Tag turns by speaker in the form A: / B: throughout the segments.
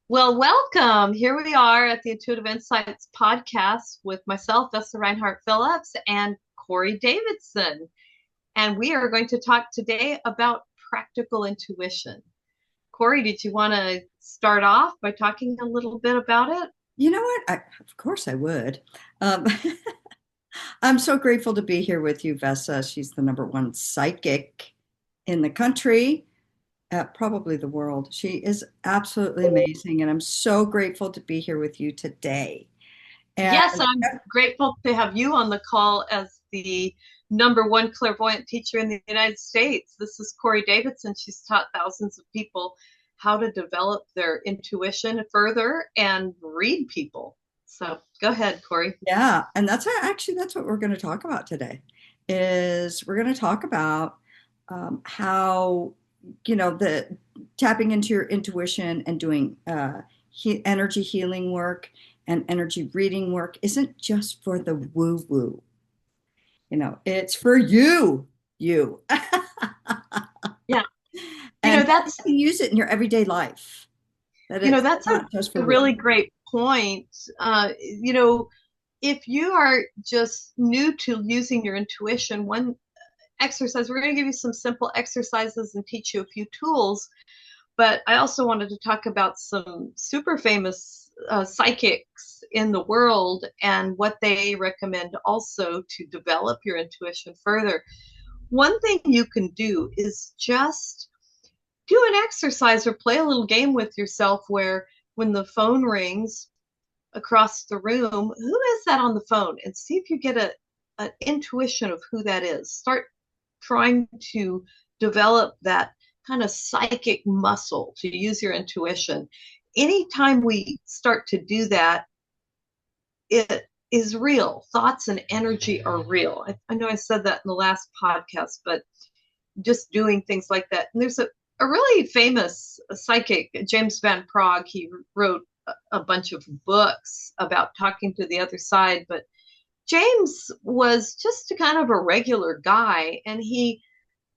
A: Well, welcome. Here we are at the Intuitive Insights podcast with myself, Vessa Reinhart-Phillips, and Cori Davidson. And we are going to talk today about practical intuition. Cori, did you want to start off by talking a little bit about it?
B: You know what? Of course I would. Um, I'm so grateful to be here with you, Vessa. She's the number one psychic in the country, probably the world. She is absolutely amazing, and I'm so grateful to be here with you today. And
A: Yes, I'm grateful to have you on the call as the number one clairvoyant teacher in the United States. This is Cori Davidson. She's taught thousands of people how to develop their intuition further and read people. So go ahead, Cori.
B: yeah, and that's what we're going to talk about today. Is we're going to talk about how the tapping into your intuition and doing energy healing work and energy reading work isn't just for the woo woo. It's for you.
A: Yeah, you
B: And
A: know
B: you
A: that's
B: can use it in your everyday life. That
A: you know
B: it's
A: that's
B: not just for
A: a
B: woo.
A: really great point. If you are just new to using your intuition, one exercise, we're going to give you some simple exercises and teach you a few tools. But I also wanted to talk about some super famous psychics in the world and what they recommend also to develop your intuition further. One thing you can do is just do an exercise or play a little game with yourself where when the phone rings across the room, who is that on the phone? And see if you get an intuition of who that is. Start trying to develop that kind of psychic muscle to use your intuition. Anytime we start to do that, it is real. Thoughts and energy are real. I know I said that in the last podcast, but just doing things like that. And there's a really famous psychic, James Van Prague. He wrote a bunch of books about talking to the other side, but James was just a kind of a regular guy, and he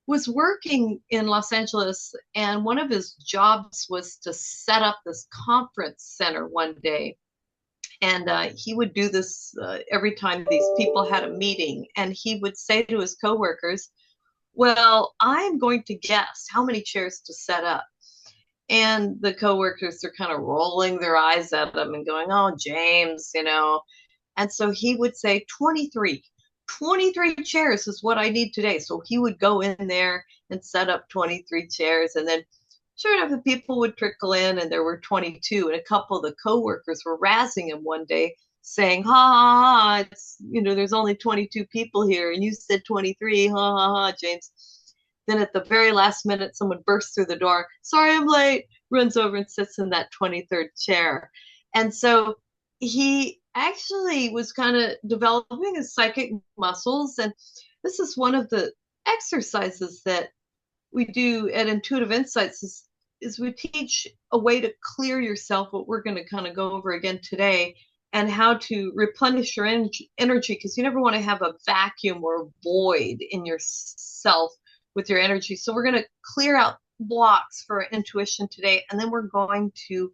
A: was working in Los Angeles, and one of his jobs was to set up this conference center one day. And he would do this every time these people had a meeting, and he would say to his coworkers, "Well, I'm going to guess how many chairs to set up." And the coworkers are kind of rolling their eyes at him and going, "Oh, James." And so he would say 23. 23 chairs is what I need today. So he would go in there and set up 23 chairs. And then sure enough, the people would trickle in and there were 22. And a couple of the coworkers were razzing him one day saying, "Ha ha ha, there's only 22 people here. And you said 23. Ha ha ha, James." Then at the very last minute, someone bursts through the door. "Sorry, I'm late." Runs over and sits in that 23rd chair. And so he actually was kind of developing his psychic muscles. And this is one of the exercises that we do at Intuitive Insights is we teach a way to clear yourself, what we're going to kind of go over again today, and how to replenish your energy, because you never want to have a vacuum or a void in yourself with your energy. So we're going to clear out blocks for intuition today, and then we're going to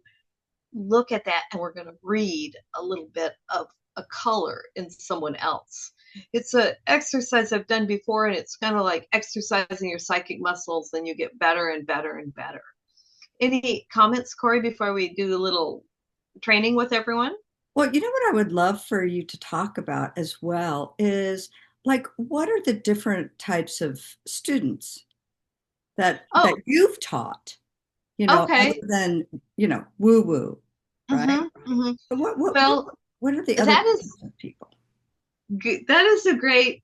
A: look at that and we're going to read a little bit of a color in someone else. It's an exercise I've done before, and it's kind of like exercising your psychic muscles, and you get better and better and better. Any comments, Cori, before we do a little training with everyone?
B: Well, you know what I would love for you to talk about as well is like what are the different types of students that
A: Oh,
B: you've taught, other
A: okay.
B: than, woo woo, right?
A: Hmm.
B: So
A: Well,
B: what are the other
A: that
B: types
A: is
B: of people?
A: that is a great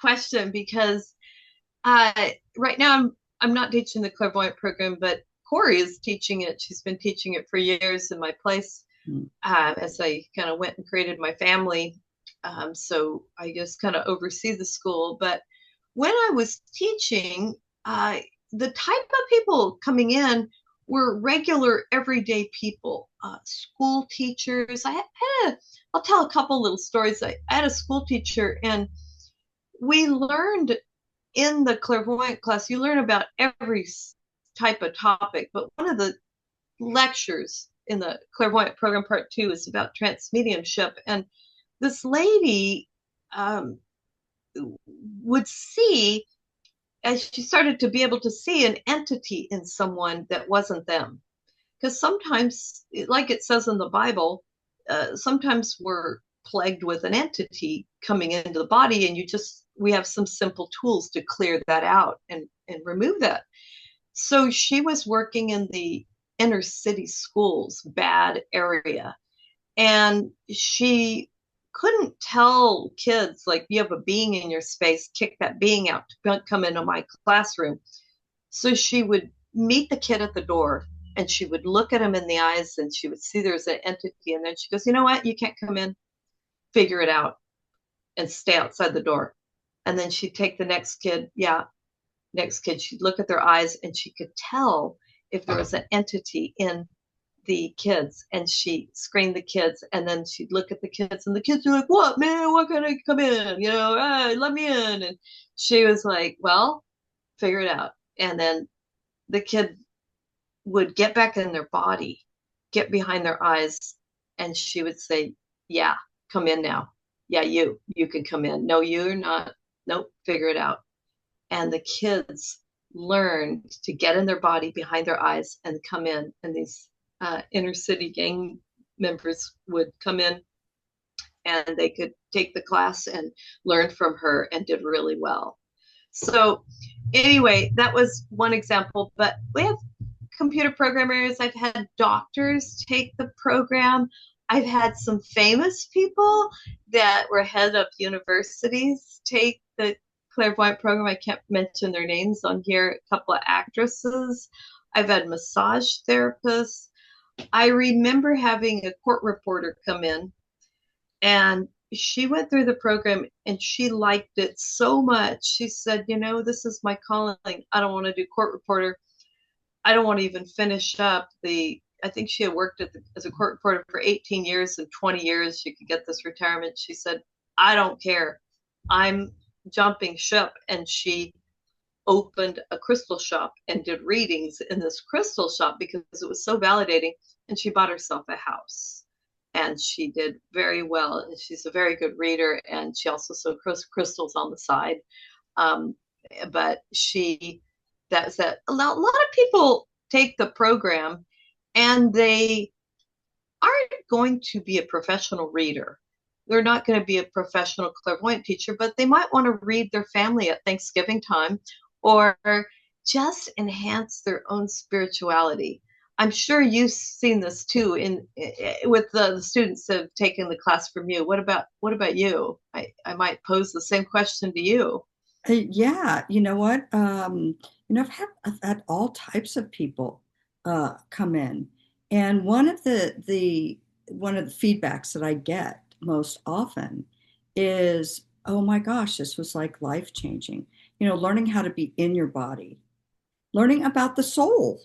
A: question because right now I'm not teaching the clairvoyant program, but Cori is teaching it. She's been teaching it for years in my place
B: Mm.
A: as I kind of went and created my family. So I just kind of oversee the school. But when I was teaching, uh, the type of people coming in were regular, everyday people, school teachers. I'll tell a couple little stories. I had a school teacher, and we learned in the clairvoyant class, you learn about every type of topic. But one of the lectures in the clairvoyant program, part 2 is about trance mediumship. And this lady um, would see, as she started to be able to see an entity in someone that wasn't them. Because sometimes, like it says in the Bible, sometimes we're plagued with an entity coming into the body, and we have some simple tools to clear that out and remove that. So she was working in the inner city schools, bad area, and she couldn't tell kids, like, you have a being in your space, kick that being out, don't come into my classroom. So she would meet the kid at the door, and she would look at him in the eyes, and she would see there's an entity, and then she goes, you know what, you can't come in, figure it out, and stay outside the door. And then she'd take the next kid, she'd look at their eyes, and she could tell if there was an entity in the kids, and she screened the kids, and then she'd look at the kids, and the kids were like, what, man, why can't I come in, hey, let me in. And she was like, well, figure it out. And then the kid would get back in their body, get behind their eyes, and she would say, yeah, come in now. Yeah, you can come in. No, you're not. Nope, figure it out. And the kids learned to get in their body behind their eyes and come in. And these inner city gang members would come in, and they could take the class and learn from her, and did really well. So anyway, that was one example, but we have computer programmers. I've had doctors take the program. I've had some famous people that were head of universities take the clairvoyant program. I can't mention their names on here. A couple of actresses. I've had massage therapists. I remember having a court reporter come in, and she went through the program, and she liked it so much. She said, this is my calling. I don't want to do court reporter. I don't want to even finish up I think she had worked as a court reporter for 18 years, and 20 years she could get this retirement. She said, I don't care. I'm jumping ship. And she opened a crystal shop and did readings in this crystal shop because it was so validating. And she bought herself a house, and she did very well. And she's a very good reader, and she also sold crystals on the side. But that's that. A lot of people take the program, and they aren't going to be a professional reader. They're not going to be a professional clairvoyant teacher, but they might want to read their family at Thanksgiving time, or just enhance their own spirituality. I'm sure you've seen this too with the students that have taken the class from you. What about you? I might pose the same question to you.
B: Yeah, you know what? I've had all types of people come in, and one of the feedbacks that I get most often is, "Oh my gosh, this was like life changing." Learning how to be in your body, learning about the soul.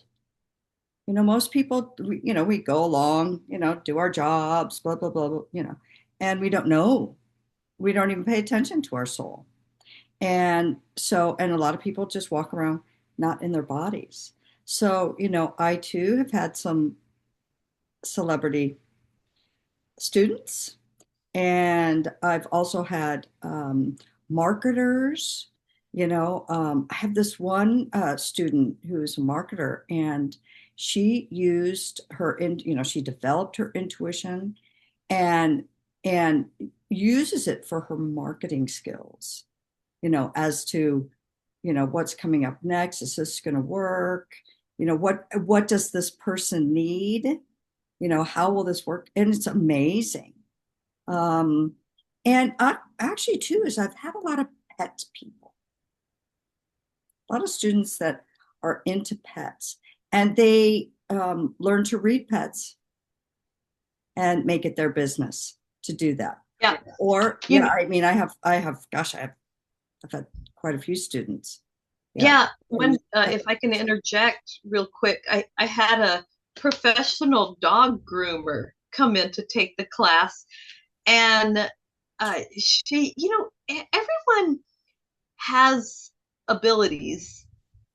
B: Most people, we go along, do our jobs, blah blah blah, blah, and we don't know, we don't even pay attention to our soul. And a lot of people just walk around not in their bodies. So, I too have had some celebrity students, and I've also had marketers. I have this one student who's a marketer, and she used she developed her intuition and and uses it for her marketing skills, as to, what's coming up next. Is this going to work? What does this person need? How will this work? And it's amazing. Um, and I actually too is I've had a lot of pet people, a lot of students that are into pets, and they learn to read pets and make it their business to do that.
A: Yeah.
B: Or yeah, I mean, I've had quite a few students.
A: Yeah. When if I can interject real quick, I had a professional dog groomer come in to take the class, and she, everyone has abilities,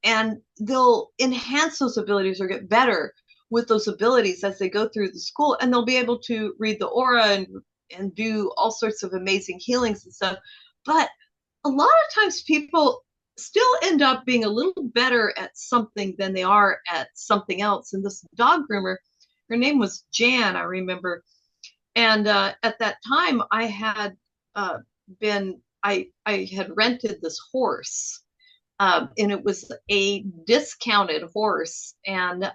A: and they'll enhance those abilities or get better with those abilities as they go through the school, and they'll be able to read the aura and do all sorts of amazing healings and stuff. But a lot of times people still end up being a little better at something than they are at something else. And this dog groomer, her name was Jan, I remember. And at that time, I had been I had rented this horse, and it was a discounted horse, and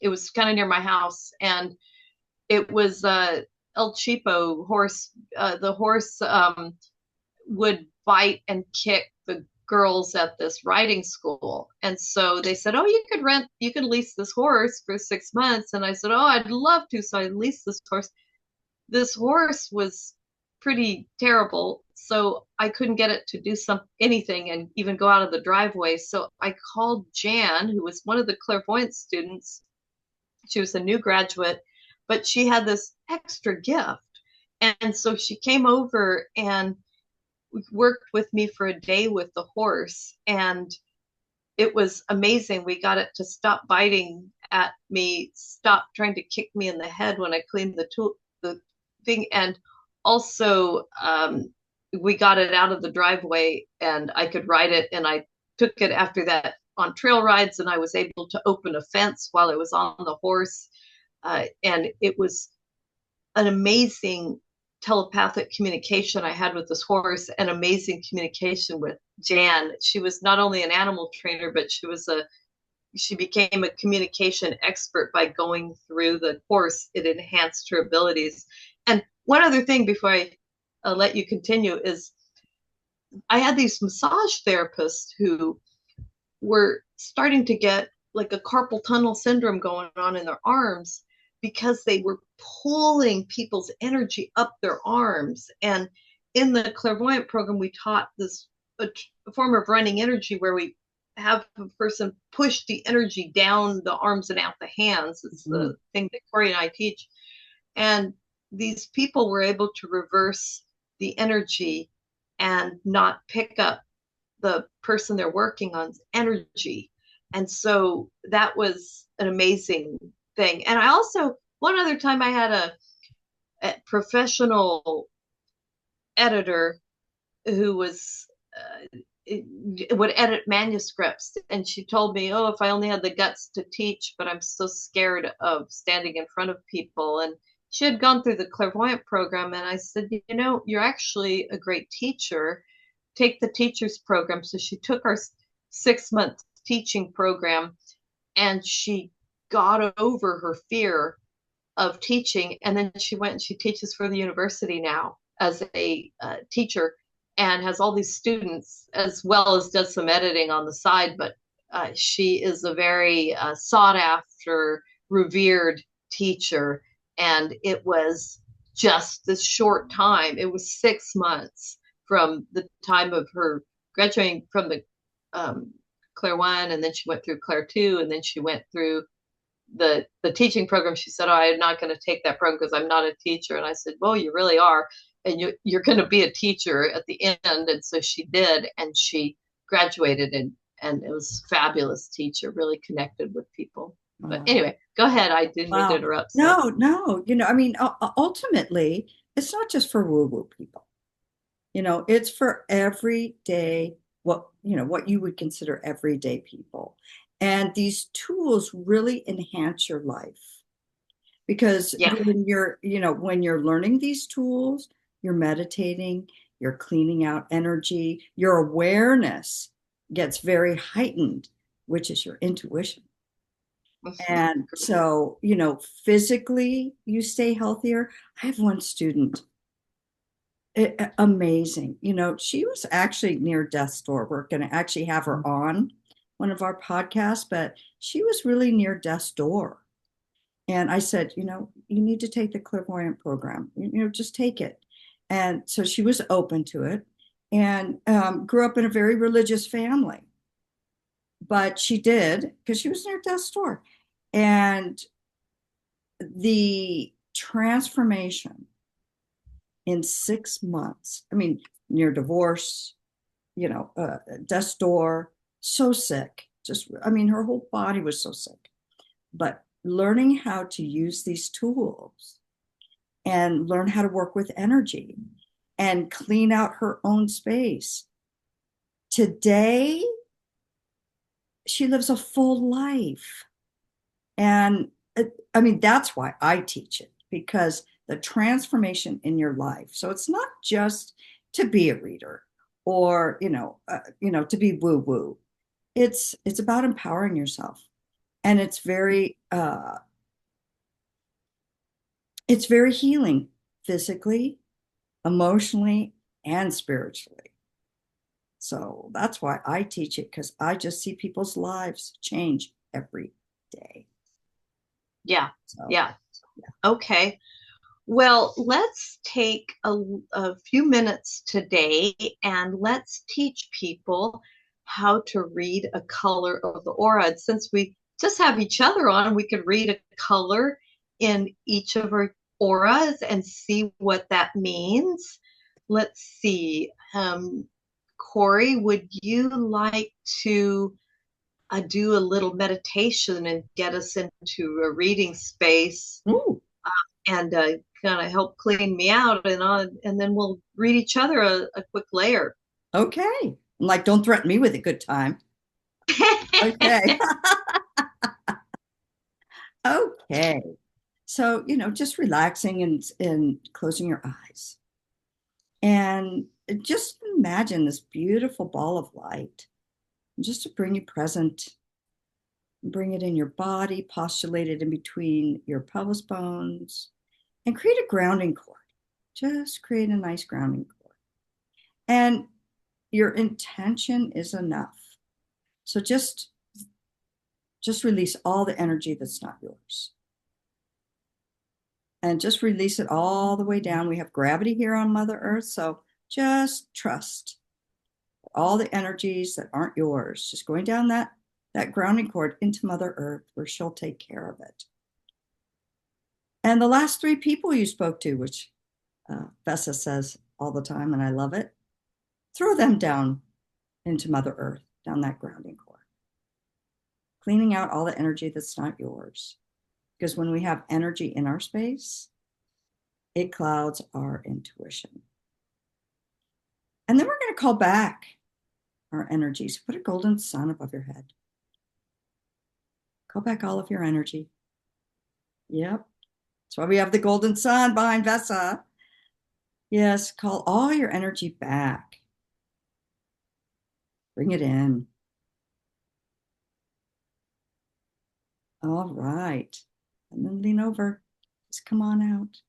A: it was kind of near my house, and it was El Cheapo horse. The horse would bite and kick the girls at this riding school. And so they said, "Oh, you could lease this horse for 6 months." And I said, "Oh, I'd love to." So I leased this horse. This horse was pretty terrible. So I couldn't get it to do anything and even go out of the driveway. So I called Jan, who was one of the clairvoyance students. She was a new graduate, but she had this extra gift. And so she came over and worked with me for a day with the horse, and it was amazing. We got it to stop biting at me, stop trying to kick me in the head when I cleaned the thing, and also we got it out of the driveway and I could ride it. And I took it after that on trail rides, and I was able to open a fence while it was on the horse, and it was an amazing telepathic communication I had with this horse, and amazing communication with Jan. She was not only an animal trainer, but she became a communication expert by going through the course. It enhanced her abilities. And one other thing before I let you continue is I had these massage therapists who were starting to get like a carpal tunnel syndrome going on in their arms, because they were pulling people's energy up their arms. And in the clairvoyant program, we taught this a form of running energy where we have a person push the energy down the arms and out the hands. It's the thing that Cori and I teach. And these people were able to reverse the energy and not pick up the person they're working on's energy. And so that was an amazing thing. And I also, one other time, I had a professional editor who was would edit manuscripts, and she told me, "Oh, if I only had the guts to teach, but I'm so scared of standing in front of people." And she had gone through the clairvoyant program, and I said, "You're actually a great teacher. Take the teacher's program." So she took our 6 month teaching program, and she got over her fear of teaching. And then she went and she teaches for the university now as a teacher, and has all these students, as well as does some editing on the side. But she is a very sought after, revered teacher. And it was just this short time. It was 6 months from the time of her graduating from the Claire 1, and then she went through Claire 2, and then she went through the teaching program. She said, "Oh, I'm not going to take that program because I'm not a teacher." And I said, "Well, you really are, and you're going to be a teacher at the end." And so she did, and she graduated, and it was a fabulous teacher, really connected with people. But anyway, go ahead. I didn't mean to interrupt. So.
B: No. I mean, ultimately, it's not just for woo-woo people. It's for everyday, what you would consider everyday people. And these tools really enhance your life, because when you're learning these tools, you're meditating, you're cleaning out energy, your awareness gets very heightened, which is your intuition. And so, physically you stay healthier. I have one student, amazing. She was actually near death's door. We're going to actually have her on one of our podcasts, but she was really near death's door. And I said, you need to take the clairvoyant program, just take it. And so she was open to it, and grew up in a very religious family. But she did, because she was near death's door. And the transformation in 6 months, I mean, near divorce, death's door, so sick. Her whole body was so sick. But learning how to use these tools and learn how to work with energy and clean out her own space. Today, she lives a full life. And I mean, that's why I teach it, because the transformation in your life. So it's not just to be a reader or, to be woo woo. It's about empowering yourself. And it's very healing physically, emotionally, and spiritually. So that's why I teach it, because I just see people's lives change every day.
A: Yeah.
B: So,
A: Yeah.
B: yeah.
A: Okay. Well, let's take a few minutes today and let's teach people how to read a color of the aura. And since we just have each other on, we could read a color in each of our auras and see what that means. Let's see. Cori, would you like to do a little meditation and get us into a reading space?
B: Ooh,
A: And kind of help clean me out, and then we'll read each other a quick layer.
B: okay. Like, don't threaten me with a good time. Okay. Okay. So, just relaxing and closing your eyes. And just imagine this beautiful ball of light, just to bring you present. Bring it in your body, postulate it in between your pelvis bones, and create a grounding cord. Just create a nice grounding cord. And your intention is enough. So just release all the energy that's not yours. And just release it all the way down. We have gravity here on Mother Earth, so just trust all the energies that aren't yours, just going down that grounding cord into Mother Earth, where she'll take care of it. And the last three people you spoke to, which Vessa says all the time, and I love it, throw them down into Mother Earth, down that grounding cord, cleaning out all the energy that's not yours. Because when we have energy in our space, it clouds our intuition. And then we're going to call back our energies. Put a golden sun above your head. Call back all of your energy. Yep. That's why we have the golden sun behind Vessa. Yes, call all your energy back. Bring it in. All right. And then lean over. Just come on out.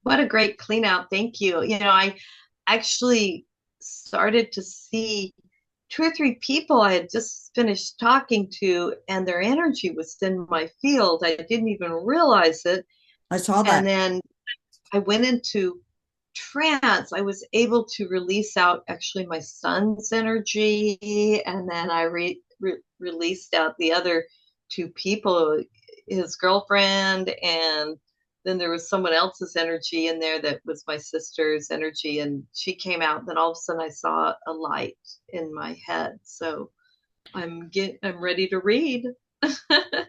A: What a great clean out. Thank you. I actually started to see two or three people I had just finished talking to, and their energy was in my field. I didn't even realize it.
B: I saw
A: And
B: that.
A: then I went into trance. I was able to release out actually my son's energy, and then I released out the other two people, his girlfriend, and then there was someone else's energy in there that was my sister's energy, and she came out. And then all of a sudden, I saw a light in my head. So I'm ready to read.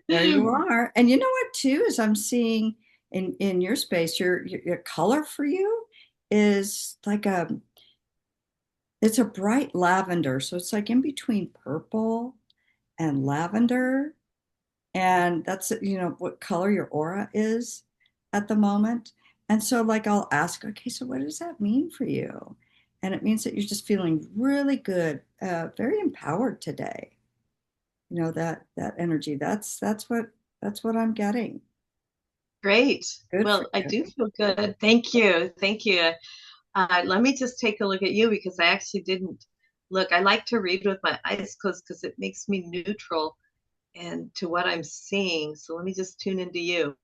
B: There you are. And you know what, too, is I'm seeing in your space, your color for you is like it's a bright lavender. So it's like in between purple and lavender. And that's, what color your aura is at the moment. And so, like, I'll ask, okay, so what does that mean for you? And it means that you're just feeling really good, very empowered today. That energy. That's what I'm getting.
A: Great.
B: Good for
A: Well, I
B: you.
A: do feel good. Thank you. Thank you. Let me just take a look at you because I actually didn't look. I like to read with my eyes closed because it makes me neutral and to what I'm seeing. So let me just tune into you.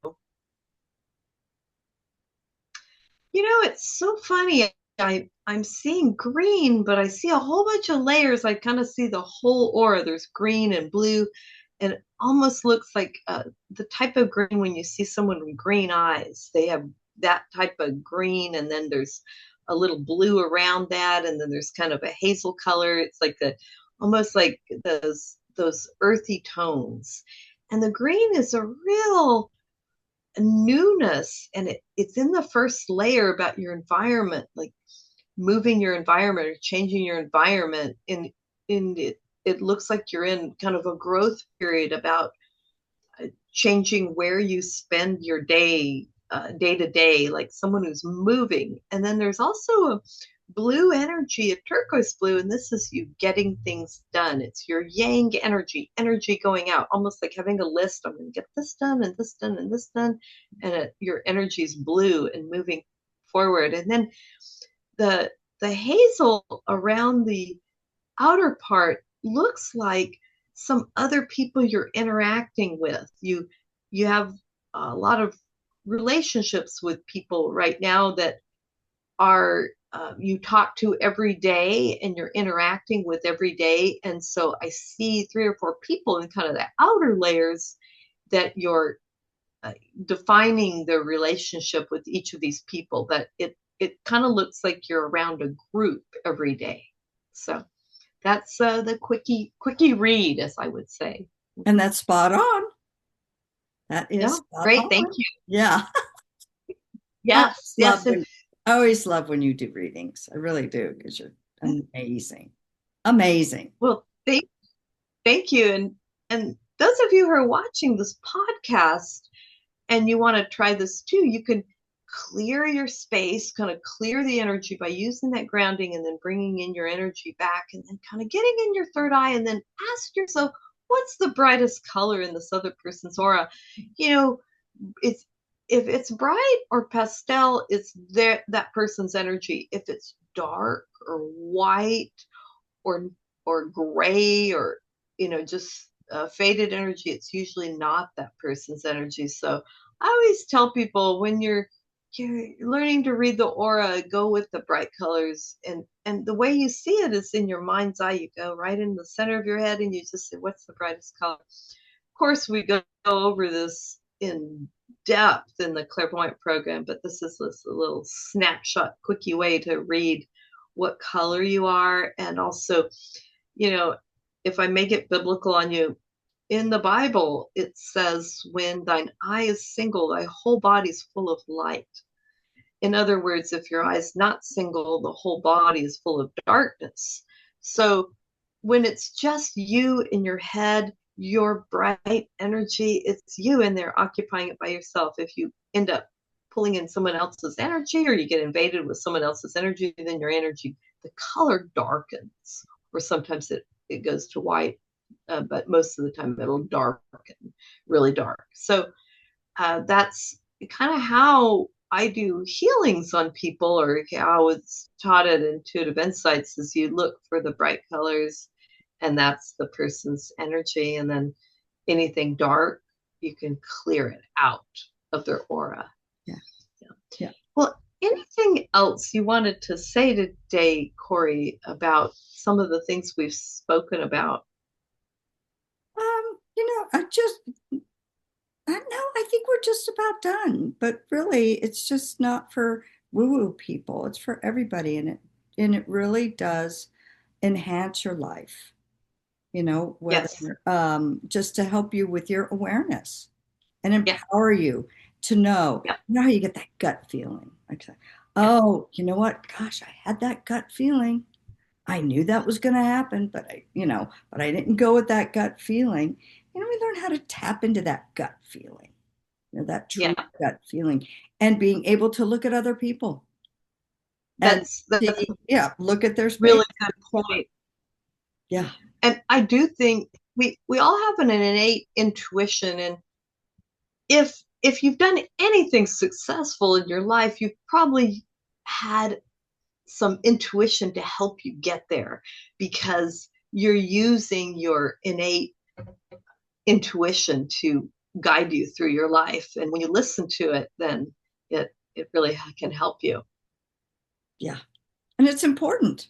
A: It's so funny. I'm seeing green, but I see a whole bunch of layers. I kind of see the whole aura. There's green and blue, and it almost looks like the type of green when you see someone with green eyes. They have that type of green, and then there's a little blue around that, and then there's kind of a hazel color. It's like the almost like those earthy tones. And the green is a real newness, and it's in the first layer about your environment, like moving your environment or changing your environment. In it, it looks like you're in kind of a growth period about changing where you spend your day, day to day, like someone who's moving. And then there's also a blue energy, a turquoise blue, and this is you getting things done. It's your yang energy, energy going out, almost like having a list. I'm going to get this done and this done and this done, and your energy is blue and moving forward. And then the hazel around the outer part looks like some other people you're interacting with. You have a lot of relationships with people right now that are you talk to every day and you're interacting with every day. And so I see 3 or 4 people in kind of the outer layers that you're defining the relationship with each of these people, that it kind of looks like you're around a group every day. So that's the quickie read, as I would say.
B: And that's spot on. That is
A: Yeah,
B: spot
A: great. Thank
B: on.
A: you.
B: Yeah. I
A: Yes,
B: always love
A: yes. And
B: I always love when you do readings. I really do, because you're amazing. Amazing.
A: well, thank you. And those of you who are watching this podcast and you want to try this too, you can clear your space, kind of clear the energy by using that grounding and then bringing in your energy back and then kind of getting in your third eye and then ask yourself, what's the brightest color in this other person's aura? You know, it's if it's bright or pastel, it's that person's energy. If it's dark or white or gray or just faded energy, it's usually not that person's energy. So I always tell people, when you're learning to read the aura, go with the bright colors, and the way you see it is in your mind's eye. You go right in the center of your head and you just say, what's the brightest color? Of course, we go over this in depth in the clairvoyant program, but this is a little snapshot quickie way to read what color you are. And also, if I make it biblical on you, in the Bible, it says, when thine eye is single, thy whole body is full of light. In other words, if your eye is not single, the whole body is full of darkness. So when it's just you in your head, your bright energy, it's you in there occupying it by yourself. If you end up pulling in someone else's energy or you get invaded with someone else's energy, then your energy, the color darkens, or sometimes it goes to white, but most of the time it'll darken, really dark. So that's kind of how I do healings on people, or how it's taught at Intuitive Insights, is you look for the bright colors, and that's the person's energy. And then anything dark, you can clear it out of their aura.
B: Yeah.
A: Yeah.
B: Yeah.
A: Well, anything else you wanted to say today, Cori, about some of the things we've spoken about?
B: I think we're just about done, but really it's just not for woo-woo people. It's for everybody, and it really does enhance your life, whether
A: Yes.
B: just to help you with your awareness and
A: Yeah.
B: empower you to know.
A: Yeah.
B: You know how you get that gut feeling? Like, oh, you know what? Gosh, I had that gut feeling. I knew that was going to happen, but I didn't go with that gut feeling. We learn how to tap into that gut feeling, that true
A: Yeah.
B: gut feeling, and being able to look at other people and
A: That's
B: see, yeah, look at their space.
A: really good point.
B: Yeah.
A: And I do think we all have an innate intuition, and if you've done anything successful in your life, you've probably had some intuition to help you get there, because you're using your innate intuition to guide you through your life. And when you listen to it, then it really can help you.
B: Yeah. And it's important.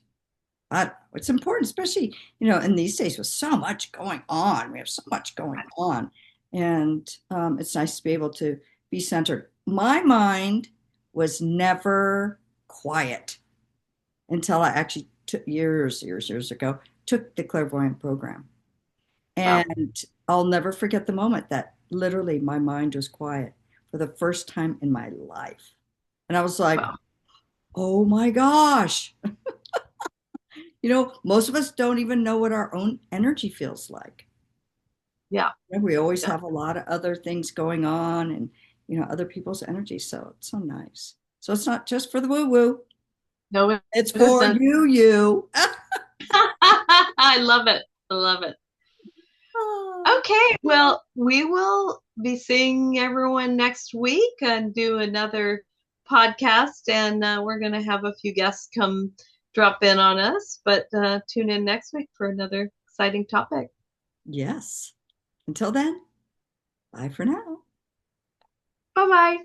B: It's important, especially, in these days with so much going on. We have so much going on. And it's nice to be able to be centered. My mind was never quiet. until I actually took years ago, took the clairvoyant program.
A: Wow.
B: And I'll never forget the moment that literally my mind was quiet for the first time in my life. And I was like,
A: Wow.
B: oh my gosh. Most of us don't even know what our own energy feels like.
A: Yeah.
B: We always
A: Yeah.
B: have a lot of other things going on and, other people's energy. So it's so nice. So it's not just for the woo woo,
A: No, it
B: it's for
A: isn't.
B: you.
A: I love it. I love it.
B: Oh,
A: Okay, well, we will be seeing everyone next week and do another podcast, and we're going to have a few guests come drop in on us. But tune in next week for another exciting topic.
B: yes. Until then, bye for now.
A: Bye bye.